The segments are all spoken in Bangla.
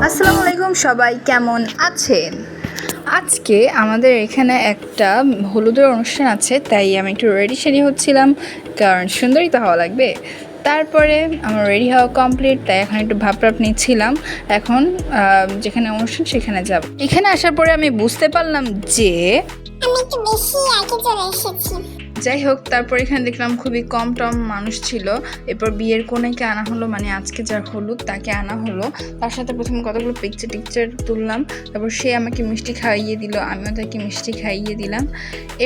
আসসালামু আলাইকুম, সবাই কেমন আছেন? আজকে আমাদের এখানে একটা হলুদের অনুষ্ঠান আছে, তাই আমি একটু রেডি হচ্ছিলাম, কারণ সুন্দরই তো হওয়া লাগবে। তারপরে আমার রেডি হওয়া কমপ্লিট, তাই এখন একটু ভাবরাপ নিচ্ছিলাম। এখন যেখানে অনুষ্ঠান সেখানে যাব। এখানে আসার পরে আমি বুঝতে পারলাম যে আমি একটু বেশি আগে চলে এসেছি। যাই হোক, তারপর এখানে দেখলাম খুবই কম মানুষ ছিল। এরপর বিয়ের কনেকে আনা হলো, মানে আজকে যার হলুদ তাকে আনা হলো। তার সাথে প্রথমে কতগুলো পিকচার তুললাম। তারপর সে আমাকে মিষ্টি খাইয়ে দিল, আমিও তাকে মিষ্টি খাইয়ে দিলাম।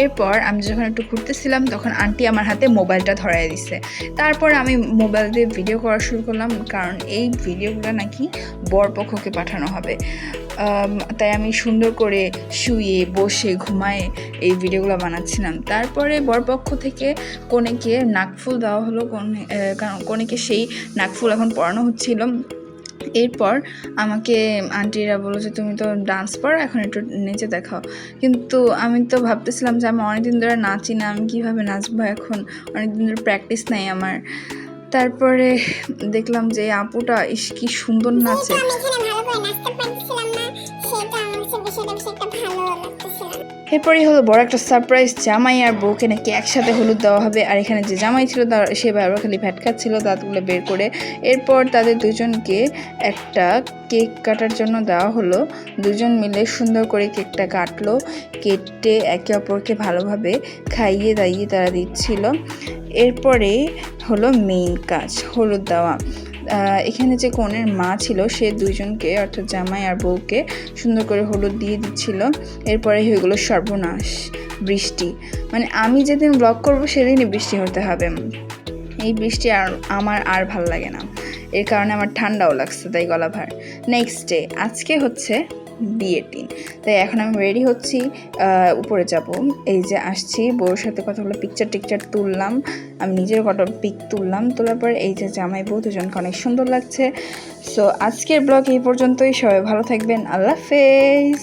এরপর আমি যখন একটু ঘুরতেছিলাম তখন আন্টি আমার হাতে মোবাইলটা ধরাই দিছে। তারপর আমি মোবাইল দিয়ে ভিডিও করা শুরু করলাম, কারণ এই ভিডিওগুলো নাকি বরপক্ষকে পাঠানো হবে। তাই আমি সুন্দর করে শুয়ে বসে ঘুমায়ে এই ভিডিওগুলো বানাচ্ছিলাম। তারপরে বরপক্ষ থেকে কনেকে নাকফুল দেওয়া হলো, কারণ কনেকে সেই নাকফুল এখন পরানো হচ্ছিল। এরপর আমাকে আন্টিরা বললো যে তুমি তো ডান্স পারো, এখন একটু নেচে দেখাও। কিন্তু আমি তো ভাবতেছিলাম যে আমি অনেকদিন ধরে নাচি না, আমি কীভাবে নাচবো, এখন অনেকদিন ধরে প্র্যাকটিস নেই আমার। তারপরে দেখলাম যে আপুটা কি সুন্দর নাচে। এরপরই হলো বড় একটা সারপ্রাইজ, জামাই আর বউকে নাকি একসাথে হলুদ দেওয়া হবে। আর এখানে যে জামাই ছিল তার সে বারবার খালি ভ্যাট খাচ্ছিল দাঁতগুলো বের করে। এরপর তাদের দুজনকে একটা কেক কাটার জন্য দেওয়া হলো। দুজন মিলে সুন্দর করে কেকটা কাটলো, কেটে একে অপরকে ভালোভাবে খাইয়ে দাইয়ে তারা দিচ্ছিল। এরপরে হলো মেইন কাজ, হলুদ দেওয়া। এখানে যে কনের মা ছিল সে দুইজনকে, অর্থাৎ জামাই আর বউকে সুন্দর করে হলুদ দিয়ে দিচ্ছিল। এরপরে হয়ে গেলো সর্বনাশ, বৃষ্টি। মানে আমি যেদিন ব্লগ করবো সেদিনই বৃষ্টি হতে হবে। এই বৃষ্টি আমার আর ভাল লাগে না, এর কারণে আমার ঠান্ডাও লাগছে, তাই গলা ভার। নেক্সট ডে, আজকে হচ্ছে বিয়ের দিন, তাই এখন আমি রেডি হচ্ছি, উপরে যাব। এই যে আসছি, বউর সাথে কতগুলো পিকচার তুললাম, আমি নিজের কত পিক তুললাম। তোলার পর এই যে জামাই বউ দুজনকে অনেক সুন্দর লাগছে। সো আজকের ব্লগ এই পর্যন্তই, সবাই ভালো থাকবেন, আল্লাহ হাফেজ।